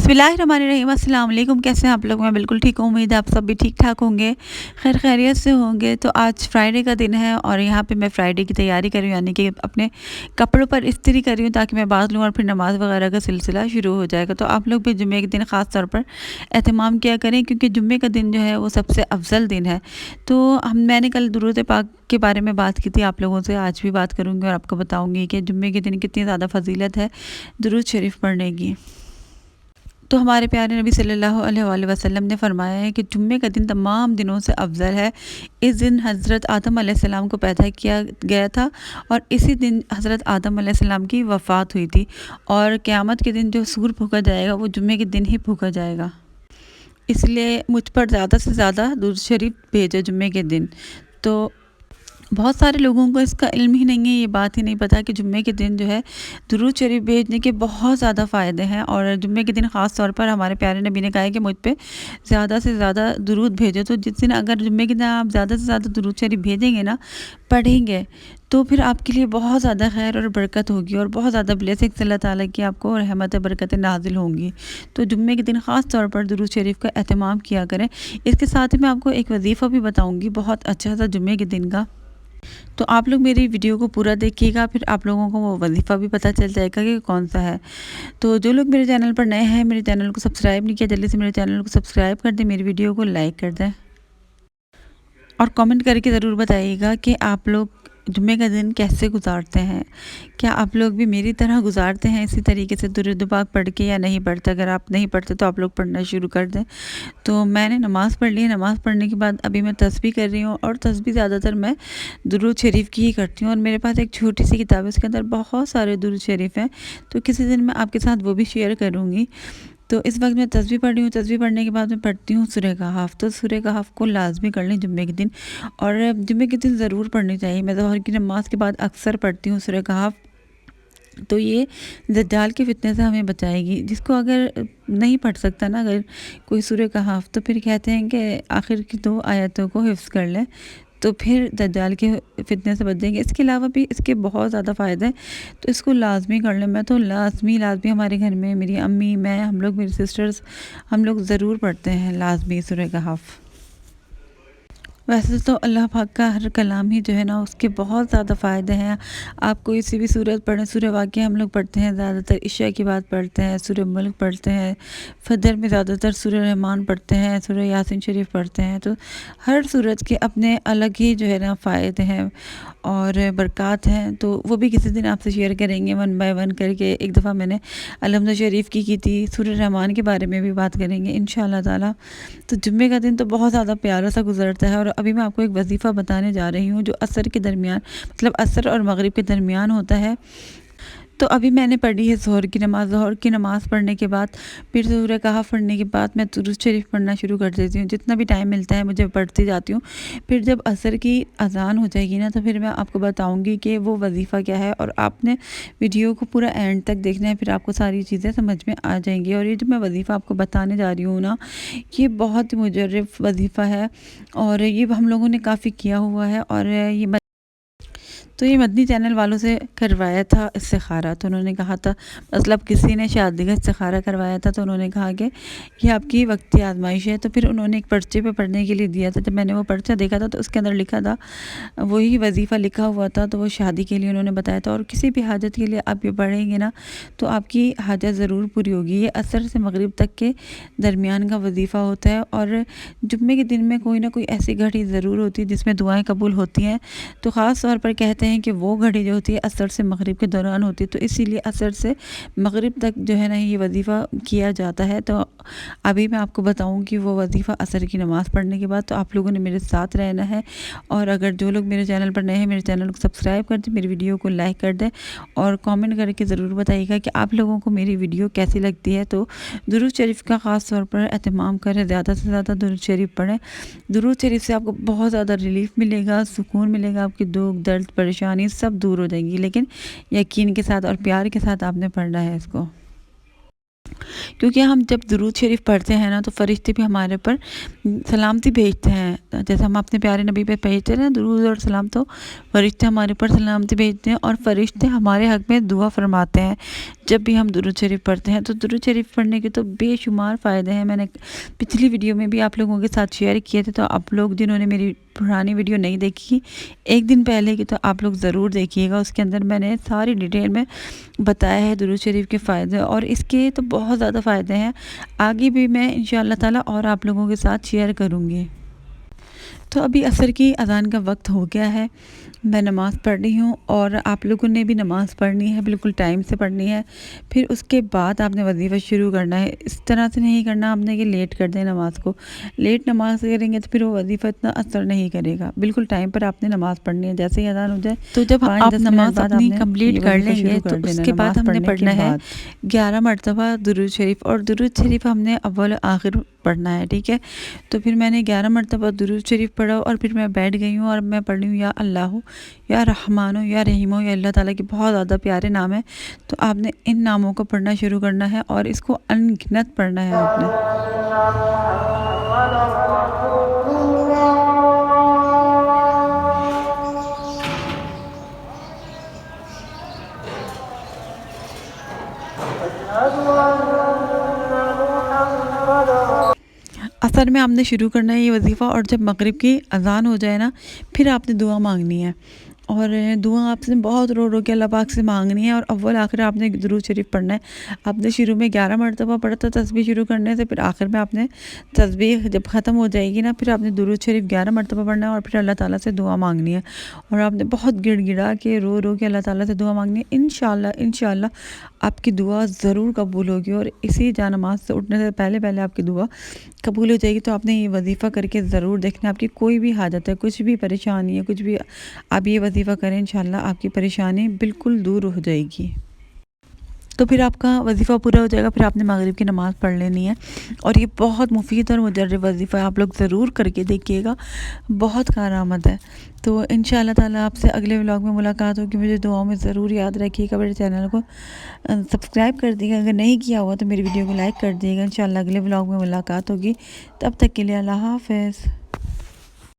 बिस्मिल्लाहिर्रहमानिर्रहीम। अस्सलाम वालेकुम। कैसे हैं आप लोग? मैं बिल्कुल ठीक हूँ। उम्मीद है आप सब भी ठीक ठाक होंगे, खैर खैरियत से होंगे। तो आज फ्राइडे का दिन है और यहाँ पे मैं फ्राइडे की तैयारी कर रही हूँ, यानी कि अपने कपड़ों पर इस्त्री कर रही हूँ ताकि मैं बाज़ लूँ और फिर नमाज़ वगैरह का सिलसिला शुरू हो जाएगा। तो आप लोग भी जुम्मे के दिन ख़ास तौर पर एहतमाम किया करें, क्योंकि जुम्मे का दिन जो है वो सबसे अफजल दिन है। तो मैंने कल दुरूद पाक के बारे में बात की थी आप लोगों से, आज भी बात करूँगी और आपको बताऊँगी कि जुम्मे के दिन कितनी ज़्यादा फजीलत है दुरूद शरीफ पढ़ने की। तो हमारे प्यारे नबी सल्लल्लाहु अलैहि वसल्लम ने फरमाया है कि जुम्मे का दिन तमाम दिनों से अफजल है। इस दिन हज़रत आदम अलैहिस्सलाम को पैदा किया गया था और इसी दिन हज़रत आदम अलैहिस्सलाम की वफ़ात हुई थी, और क़यामत के दिन जो सूर फूँका जाएगा वो जुम्मे के दिन ही फूँका जाएगा। इसलिए मुझ पर ज़्यादा से ज़्यादा दुरूद शरीफ भेजो जुम्मे के दिन। तो बहुत सारे लोगों को इसका इल्म ही नहीं है, ये बात ही नहीं पता कि जुम्मे के दिन जो है दुरूद शरीफ भेजने के बहुत ज़्यादा फ़ायदे हैं। और जुम्मे के दिन ख़ास तौर पर हमारे प्यारे नबी ने कहा है कि मुझ पे ज़्यादा से ज़्यादा दुरूद भेजो। तो जिस दिन अगर जुम्मे के दिन आप ज़्यादा से ज़्यादा दुरूद शरीफ भेजेंगे ना, पढ़ेंगे, तो फिर आपके लिए बहुत ज़्यादा खैर और बरकत होगी और बहुत ज़्यादा ब्लेसिंग्स अल्लाह ताला की आपको रहमत बरकतें नाजिल होंगी। तो जुम्मे के दिन ख़ास तौर पर दुरूद शरीफ का एहतमाम किया करें। इसके साथ ही मैं आपको एक वजीफ़ा भी बताऊँगी बहुत अच्छा सा जुम्मे के दिन का। तो आप लोग मेरी वीडियो को पूरा देखिएगा, फिर आप लोगों को वो वजीफ़ा भी पता चल जाएगा कि कौन सा है। तो जो लोग मेरे चैनल पर नए हैं, मेरे चैनल को सब्सक्राइब नहीं किया, जल्दी से मेरे चैनल को सब्सक्राइब कर दें, मेरी वीडियो को लाइक कर दें और कमेंट करके ज़रूर बताइएगा कि आप लोग जुम्मे का दिन कैसे गुजारते हैं। क्या आप लोग भी मेरी तरह गुजारते हैं इसी तरीके से दुरूद पाक पढ़ के, या नहीं पढ़ते? अगर आप नहीं पढ़ते तो आप लोग पढ़ना शुरू कर दें। तो मैंने नमाज़ पढ़ ली है, नमाज़ पढ़ने के बाद अभी मैं तस्बीह कर रही हूँ, और तस्बीह ज़्यादातर मैं दुरूद शरीफ की ही करती हूँ। और मेरे पास एक छोटी सी किताब है, उसके अंदर बहुत सारे दुरूद शरीफ हैं, तो किसी दिन मैं आपके साथ वो भी शेयर करूँगी। तो इस वक्त मैं तस्बीह पढ़ रही हूँ। तस्बीह पढ़ने के बाद मैं पढ़ती हूँ सूरह कहफ। तो सूरह कहफ को लाजमी कर लें जुम्मे के दिन, और जुम्मे के दिन ज़रूर पढ़नी चाहिए। मैं ज़ोहर की नमाज़ के बाद अक्सर पढ़ती हूँ सूरह कहफ। तो ये दज्जाल के फितने से हमें बचाएगी। जिसको अगर नहीं पढ़ सकता ना अगर कोई सूरह कहफ, तो फिर कहते हैं कि आखिर की 2 आयतों को हिफ्ज़ कर लें, तो फिर दज्जाल के फितने से बच जाएंगे। इसके अलावा भी इसके बहुत ज़्यादा फ़ायदे हैं, तो इसको लाजमी कर लें। मैं तो लाजमी हमारे घर में मेरी अम्मी, मैं, हम लोग, मेरी सिस्टर्स, हम लोग ज़रूर पढ़ते हैं लाजमी सूरह कहफ। वैसे तो अल्लाह पाक का हर कलाम ही जो है ना, उसके बहुत ज़्यादा फ़ायदे हैं। आप कोई सी भी सूरत पढ़ें, सूरह वाक़िया हम लोग पढ़ते हैं ज़्यादातर, इशा की बात पढ़ते हैं, सूरह मुल्क पढ़ते हैं, फजर में ज़्यादातर सूरह रहमान पढ़ते हैं, सूरह यासीन शरीफ पढ़ते हैं। तो हर सूरत के अपने अलग ही जो है ना फ़ायदे हैं और बरक़ात हैं। तो वो भी किसी दिन आपसे शेयर करेंगे वन बाय वन करके। एक दफ़ा मैंने अलहम्द शरीफ की थी, सूरह रहमान के बारे में भी बात करेंगे इंशाअल्लाह ताला। तो जुम्मे का दिन तो बहुत ज़्यादा प्यारा सा गुजरता है। और अभी मैं आपको एक वजीफ़ा बताने जा रही हूँ जो असर के दरमियान, मतलब असर और मगरिब के दरमियान होता है। तो अभी मैंने पढ़ी है ज़ोहर की नमाज़। ज़ोहर की नमाज़ पढ़ने के बाद फिर सूरह कहफ पढ़ने के बाद मैं दुरूद शरीफ पढ़ना शुरू कर देती हूँ। जितना भी टाइम मिलता है मुझे पढ़ती जाती हूँ। फिर जब असर की अज़ान हो जाएगी ना, तो फिर मैं आपको बताऊँगी कि वो वजीफ़ा क्या है, और आपने वीडियो को पूरा एंड तक देखना है, फिर आपको सारी चीज़ें समझ में आ जाएंगी। और ये जो मैं वजीफ़ा आपको बताने जा रही हूँ ना, ये बहुत ही मुजर्रब वजीफ़ा है और ये हम लोगों ने काफ़ी किया हुआ है। और ये मदनी चैनल वालों से करवाया था इस्तिखारा। तो उन्होंने कहा था, मतलब किसी ने शादी का इस्तिखारा करवाया था, तो उन्होंने कहा कि ये आपकी वक्ती आजमाइश है। तो फिर उन्होंने एक पर्चे पे पढ़ने के लिए दिया था। जब मैंने वो पर्चा देखा था तो उसके अंदर लिखा था, वही वजीफ़ा लिखा हुआ था। तो वो शादी के लिए उन्होंने बताया था, और किसी भी हाजत के लिए आप ये पढ़ेंगे ना, तो आपकी हाजत ज़रूर पूरी होगी। ये असर से मगरिब तक के दरमियान का वजीफ़ा होता है। और जुम्मे के दिन में कोई ना कोई ऐसी घड़ी ज़रूर होती है जिसमें दुआएँ कबूल होती हैं। तो ख़ास तौर पर कहते हैं कि वो घड़ी जो होती है असर से मगरिब के दौरान होती है। तो इसीलिए असर से मगरिब तक जो है ना ये वजीफ़ा किया जाता है। तो अभी मैं आपको बताऊं कि वो वजीफ़ा असर की नमाज़ पढ़ने के बाद। तो आप लोगों ने मेरे साथ रहना है, और अगर जो लोग मेरे चैनल पर नए हैं, मेरे चैनल को सब्सक्राइब कर दें, मेरी वीडियो को लाइक कर दें, और कमेंट करके ज़रूर बताइएगा कि आप लोगों को मेरी वीडियो कैसी लगती है। तो दुरूद शरीफ का ख़ास तौर पर एहतमाम करें, ज़्यादा से ज़्यादा दुरूद शरीफ पढ़ें। दुरूद शरीफ से आपको बहुत ज़्यादा रिलीफ़ मिलेगा, सुकून मिलेगा, आपकी दुख दर्द परेशानी सब दूर हो जाएंगी। लेकिन यकीन के साथ और प्यार के साथ आपने पढ़ना है इसको, क्योंकि हम जब दुरूद शरीफ पढ़ते हैं ना, तो फ़रिश्ते भी हमारे पर सलामती भेजते हैं। जैसे हम अपने प्यारे नबी पे भेजते हैं ना दुरूद और सलाम, तो फ़रिश्ते हमारे पर सलामती भेजते हैं और फ़रिश्ते हमारे हक़ में दुआ फरमाते हैं। جب بھی ہم درود شریف پڑھتے ہیں تو درود شریف پڑھنے کے تو بے شمار فائدے ہیں. میں نے پچھلی ویڈیو میں بھی آپ لوگوں کے ساتھ شیئر کیے تھے، تو آپ لوگ جنہوں نے میری پرانی ویڈیو نہیں دیکھی ایک دن پہلے کی، تو آپ لوگ ضرور دیکھیے گا. اس کے اندر میں نے ساری ڈیٹیل میں بتایا ہے درود شریف کے فائدے، اور اس کے تو بہت زیادہ فائدے ہیں. آگے بھی میں انشاءاللہ تعالی اور آپ لوگوں کے ساتھ شیئر کروں گی. تو ابھی عصر کی اذان کا وقت ہو گیا ہے، میں نماز پڑھ رہی ہوں، اور آپ لوگوں نے بھی نماز پڑھنی ہے، بالکل ٹائم سے پڑھنی ہے. پھر اس کے بعد آپ نے وظیفہ شروع کرنا ہے. اس طرح سے نہیں کرنا آپ نے کہ لیٹ کر دیں نماز کو. لیٹ نماز کریں گے تو پھر وہ وظیفہ اتنا اثر نہیں کرے گا. بالکل ٹائم پر آپ نے نماز پڑھنی ہے. جیسے ہی اذان ہو جائے تو جب آپ نماز اپنی کمپلیٹ کر لیں گے تو اس کے بعد ہم نے پڑھنا ہے 11 مرتبہ درود شریف، اور درود شریف ہم نے اول آخر پڑھنا ہے. ٹھیک ہے، تو پھر میں نے 11 مرتبہ درود شریف پڑھا، اور پھر میں بیٹھ گئی ہوں اور میں پڑھ رہی ہوں یا اللہ یا رحمانو یا رحیمو، یا اللہ تعالیٰ کے بہت زیادہ پیارے نام ہیں. تو آپ نے ان ناموں کو پڑھنا شروع کرنا ہے، اور اس کو ان گنت پڑھنا ہے آپ نے. عصر میں آپ نے شروع کرنا ہے یہ وظیفہ، اور جب مغرب کی اذان ہو جائے نا پھر آپ نے دعا مانگنی ہے، اور دعا آپ نے بہت رو رو کے اللہ پاک سے مانگنی ہے. اور اول آخر آپ نے درود شریف پڑھنا ہے. آپ نے شروع میں 11 مرتبہ پڑھا تھا تسبیح شروع کرنے سے، پھر آخر میں آپ نے تسبیح جب ختم ہو جائے گی نا پھر آپ نے درود شریف 11 مرتبہ پڑھنا ہے، اور پھر اللہ تعالیٰ سے دعا مانگنی ہے. اور آپ نے بہت گڑ گڑا کے رو رو کے اللہ تعالیٰ سے دعا مانگنی ہے. انشاءاللہ آپ کی دعا ضرور قبول ہوگی، اور اسی جا نماز سے اٹھنے سے پہلے پہلے آپ کی دعا قبول ہو جائے گی. تو آپ نے یہ وظیفہ کر کے ضرور دیکھنا. آپ کی کوئی بھی حاجت ہے، کچھ بھی پریشانی ہے، کچھ بھی، آپ یہ وظیفہ کریں، انشاءاللہ آپ کی پریشانی بالکل دور ہو جائے گی. تو پھر آپ کا وظیفہ پورا ہو جائے گا. پھر آپ نے مغرب کی نماز پڑھ لینی ہے، اور یہ بہت مفید اور مجرب وظیفہ ہے. آپ لوگ ضرور کر کے دیکھیے گا، بہت کارآمد ہے. تو انشاءاللہ تعالیٰ آپ سے اگلے ولاگ میں ملاقات ہوگی. مجھے دعاؤں میں ضرور یاد رکھیے گا. میرے چینل کو سبسکرائب کر دیے گا، اگر نہیں کیا ہوا تو میری ویڈیو کو لائک کر دیے گا. انشاءاللہ اگلے ولاگ میں ملاقات ہوگی. تب تک کے لیے اللہ حافظ.